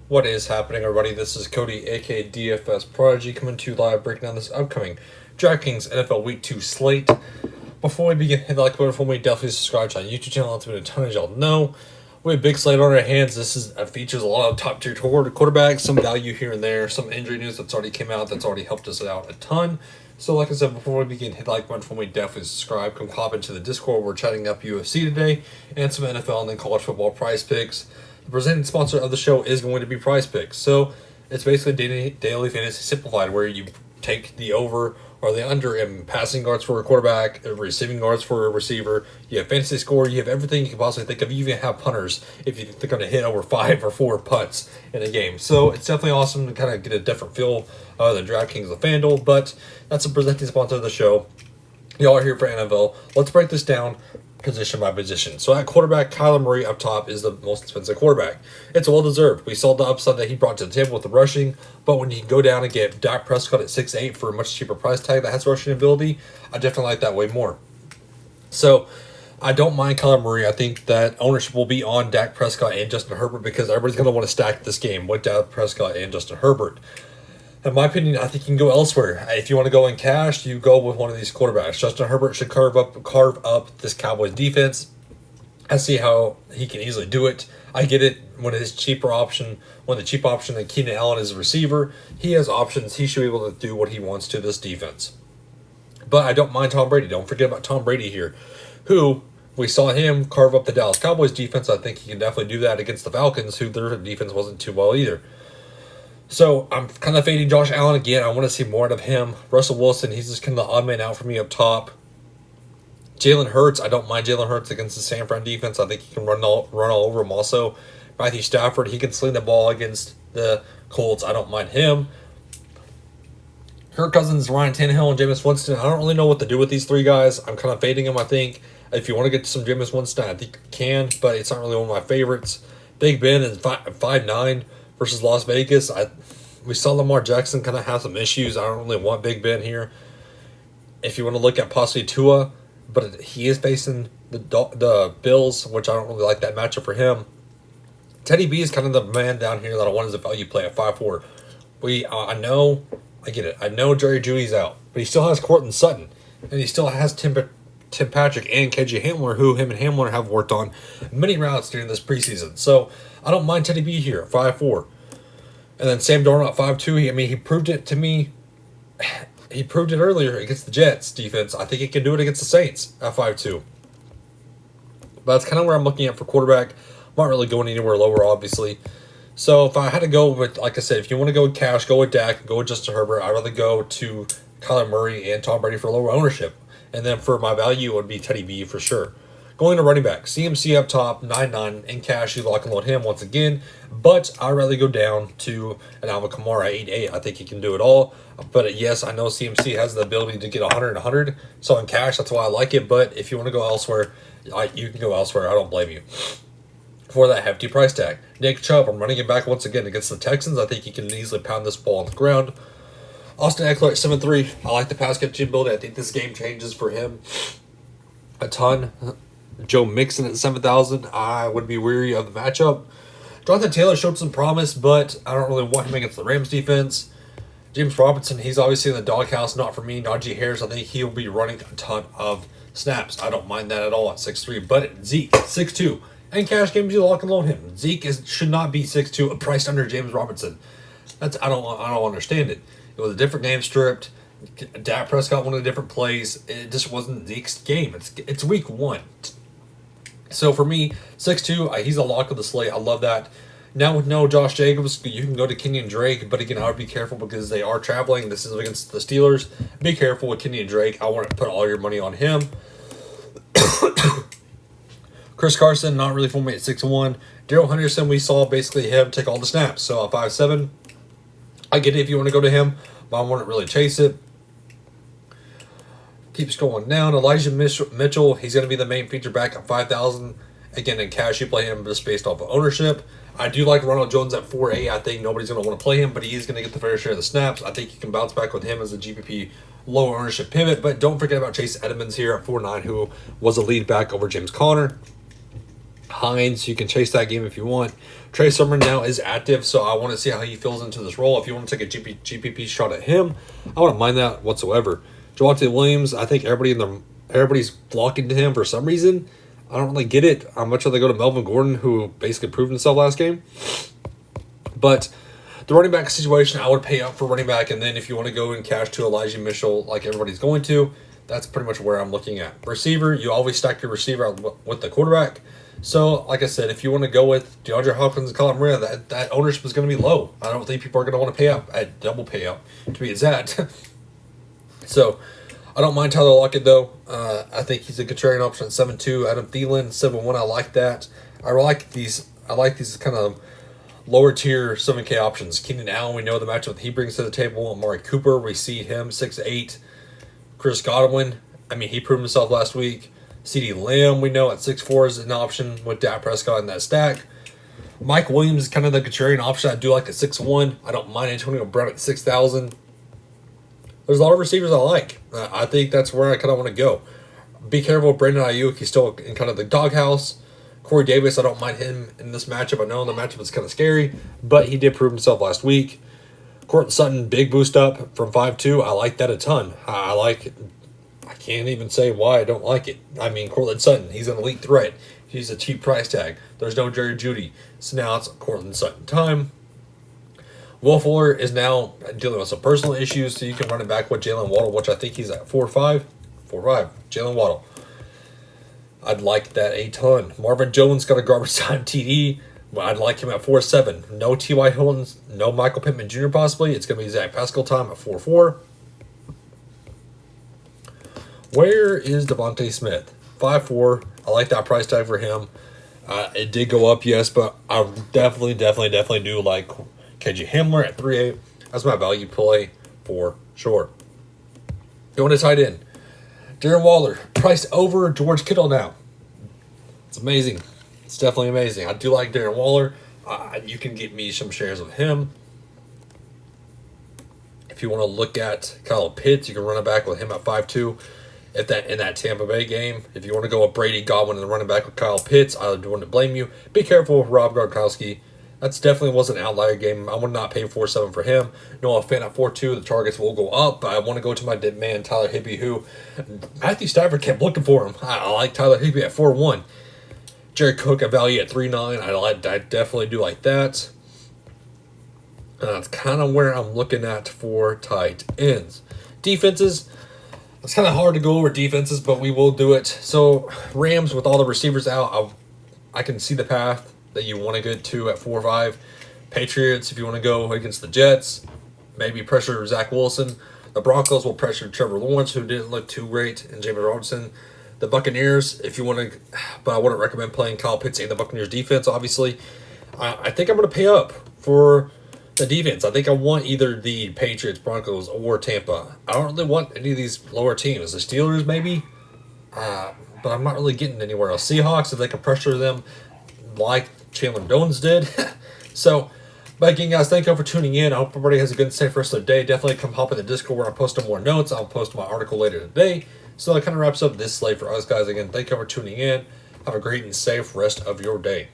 What is happening, everybody? This is Cody, aka DFS Prodigy, coming to you live, breaking down this upcoming DraftKings NFL Week 2 slate. Before we begin, hit the like button for me. Definitely subscribe to our YouTube channel. It's been a ton, as y'all know. We have a big slate on our hands. This features a lot of top tier quarterbacks, some value here and there, some injury news that's already came out that's already helped us out a ton. So, like I said, before we begin, hit the like button for me. Definitely subscribe. Come hop into the Discord. We're chatting up UFC today and some NFL and then college football prize picks. The presenting sponsor of the show is going to be Prize Picks. So it's basically daily fantasy simplified, where you take the over or the under in passing yards for a quarterback, receiving yards for a receiver. You have fantasy score. You have everything you can possibly think of. You even have punters if you think they're going to hit over 5 or 4 putts in a game. So it's definitely awesome to kind of get a different feel of the DraftKings of FanDuel. But that's a presenting sponsor of the show. Y'all are here for NFL. Let's break this down position by position. So at quarterback, Kyler Murray up top is the most expensive quarterback. It's well-deserved. We saw the upside that he brought to the table with the rushing, but when you go down and get Dak Prescott at 6'8" for a much cheaper price tag that has rushing ability, I definitely like that way more. So I don't mind Kyler Murray. I think that ownership will be on Dak Prescott and Justin Herbert because everybody's going to want to stack this game with Dak Prescott and Justin Herbert. In my opinion, I think you can go elsewhere. If you want to go in cash, you go with one of these quarterbacks. Justin Herbert should carve up this Cowboys defense. I see how he can easily do it. I get it when the cheap option that Keenan Allen is a receiver, he has options. He should be able to do what he wants to this defense. But I don't mind Tom Brady. Don't forget about Tom Brady here, who we saw him carve up the Dallas Cowboys defense. I think he can definitely do that against the Falcons, who their defense wasn't too well either. So I'm kind of fading Josh Allen again. I want to see more out of him. Russell Wilson, he's just kind of the odd man out for me up top. Jalen Hurts, I don't mind Jalen Hurts against the San Fran defense. I think he can run all over him also. Matthew Stafford, he can sling the ball against the Colts. I don't mind him. Kirk Cousins, Ryan Tannehill, and Jameis Winston. I don't really know what to do with these three guys. I'm kind of fading them, I think. If you want to get to some Jameis Winston, I think you can, but it's not really one of my favorites. Big Ben is 5'9". Versus Las Vegas, we saw Lamar Jackson kind of have some issues. I don't really want Big Ben here. If you want to look at possibly Tua, but he is facing the Bills, which I don't really like that matchup for him. Teddy B is kind of the man down here that I want as a value play at 5'4". I get it. I know Jerry Jeudy's out, but he still has Courtland Sutton, and he still has Tim Patrick and KJ Hamler, who him and Hamler have worked on many routes during this preseason. So I don't mind Teddy B here, 5'4". And then Sam Darnold at 5'2". He proved it to me. He proved it earlier against the Jets defense. I think he can do it against the Saints at 5'2". But that's kind of where I'm looking at for quarterback. I'm not really going anywhere lower, obviously. So if I had to go with, like I said, if you want to go with cash, go with Dak, go with Justin Herbert. I'd rather go to Kyler Murray and Tom Brady for lower ownership. And then for my value, it would be Teddy B for sure. Going to running back, CMC up top, 9'9", in cash, you lock and load him once again. But I'd rather go down to an Alvin Kamara, 8'8". I think he can do it all. But yes, I know CMC has the ability to get 100 and 100. So in cash, that's why I like it. But if you want to go elsewhere, you can go elsewhere. I don't blame you. For that hefty price tag, Nick Chubb, I'm running it back once again against the Texans. I think he can easily pound this ball on the ground. Austin Eckler at 7'3". I like the pass catching ability. I think this game changes for him a ton. Joe Mixon at 7,000. I would be weary of the matchup. Jonathan Taylor showed some promise, but I don't really want him against the Rams defense. James Robinson, he's obviously in the doghouse. Not for me. Najee Harris, I think he'll be running a ton of snaps. I don't mind that at all at 6'3". But Zeke, 6'2". And cash games, you lock and load him. Zeke should not be 6'2", priced under James Robinson. I don't understand it. It was a different game stripped. Dak Prescott won a different plays. It just wasn't Zeke's game. It's week 1. So for me, 6'2", he's a lock of the slate. I love that. Now with no Josh Jacobs, you can go to Kenyon Drake, but again, I would be careful because they are traveling. This is against the Steelers. Be careful with Kenyon Drake. I want to put all your money on him. Chris Carson, not really for me at 6'1". Darrell Henderson, we saw basically him take all the snaps. So at 5'7", I get it if you want to go to him, but I wouldn't really chase it. Keeps going down. Elijah Mitchell, he's going to be the main feature back at 5,000. Again, in cash, you play him just based off of ownership. I do like Ronald Jones at 4A. I think nobody's going to want to play him, but he is going to get the fair share of the snaps. I think you can bounce back with him as a GPP low ownership pivot, but don't forget about Chase Edmonds here at 4'9", who was a lead back over James Conner. Hines, you can chase that game if you want. Trey Sermon now is active, so I want to see how he feels into this role. If you want to take a GPP shot at him, I wouldn't mind that whatsoever. Javonte Williams, I think everybody's flocking to him for some reason. I don't really get it. I'd much rather go to Melvin Gordon, who basically proved himself last game. But the running back situation, I would pay up for running back, and then if you want to go and cash to Elijah Mitchell like everybody's going to, that's pretty much where I'm looking at. Receiver, you always stack your receiver with the quarterback. So, like I said, if you want to go with DeAndre Hopkins and Colin Maria, that ownership is going to be low. I don't think people are going to want to pay up at double pay up to be exact. So, I don't mind Tyler Lockett, though. I think he's a contrarian option at 7-2. Adam Thielen, 7-1. I like that. I like these kind of lower tier 7K options. Keenan Allen, we know the matchup he brings to the table. Amari Cooper, we see him 6-8. Chris Godwin, I mean, he proved himself last week. CeeDee Lamb, we know at 6-4 is an option with Dak Prescott in that stack. Mike Williams is kind of the contrarian option. I do like at 6-1. I don't mind Antonio Brown at 6,000. There's a lot of receivers I like. I think that's where I kind of want to go. Be careful with Brandon Ayuk. He's still in kind of the doghouse. Corey Davis, I don't mind him in this matchup. I know the matchup is kind of scary, but he did prove himself last week. Courtland Sutton, big boost up from 5-2. I like that a ton. I can't even say why I don't like it. I mean, Courtland Sutton, he's an elite threat. He's a cheap price tag. There's no Jerry Jeudy. So now it's Courtland Sutton time. Will Fuller is now dealing with some personal issues, so you can run it back with Jalen Waddle, which I think he's at 4-5. 4-5. Jalen Waddle. I'd like that a ton. Marvin Jones got a garbage time TD. I'd like him at 4-7. No T.Y. Hilton, no Michael Pittman Jr. possibly. It's going to be Zach Pascal time at 4-4. Where is Devontae Smith? 5-4. I like that price tag for him. It did go up, yes, but I definitely do like KJ Hamler at 3-8. That's my value play for sure. Going to tight end. Darren Waller, priced over George Kittle now. It's amazing. It's definitely amazing. I do like Darren Waller. You can get me some shares of him. If you want to look at Kyle Pitts, you can run it back with him at 5-2. In that Tampa Bay game, if you want to go with Brady Godwin and running back with Kyle Pitts, I wouldn't blame you. Be careful with Rob Gronkowski. That's definitely was an outlier game. I would not pay 4-7 for him. Noah Fant at 4-2. The targets will go up, but I want to go to my dead man Tyler Higbee, who Matthew Stafford kept looking for him. I like Tyler Higbee at 4-1. Jared Cook at value at 3-9. I definitely do like that. That's kind of where I'm looking at for tight ends. Defenses. It's kind of hard to go over defenses, but we will do it. So Rams with all the receivers out, I can see the path that you want to get to at 4-5. Patriots, if you want to go against the Jets, maybe pressure Zach Wilson. The Broncos will pressure Trevor Lawrence, who didn't look too great, and James Robinson. The Buccaneers, if you want to, but I wouldn't recommend playing Kyle Pitts and the Buccaneers defense, obviously. I think I'm going to pay up for the defense. I think I want either the Patriots, Broncos, or Tampa. I don't really want any of these lower teams. The Steelers, maybe, but I'm not really getting anywhere else. Seahawks, if they can pressure them like Chandler Jones did. So, but again, guys, thank you all for tuning in. I hope everybody has a good and safe rest of the day. Definitely come hop in the Discord where I'm posting more notes. I'll post my article later today. So that kind of wraps up this slate for us, guys. Again, thank you all for tuning in. Have a great and safe rest of your day.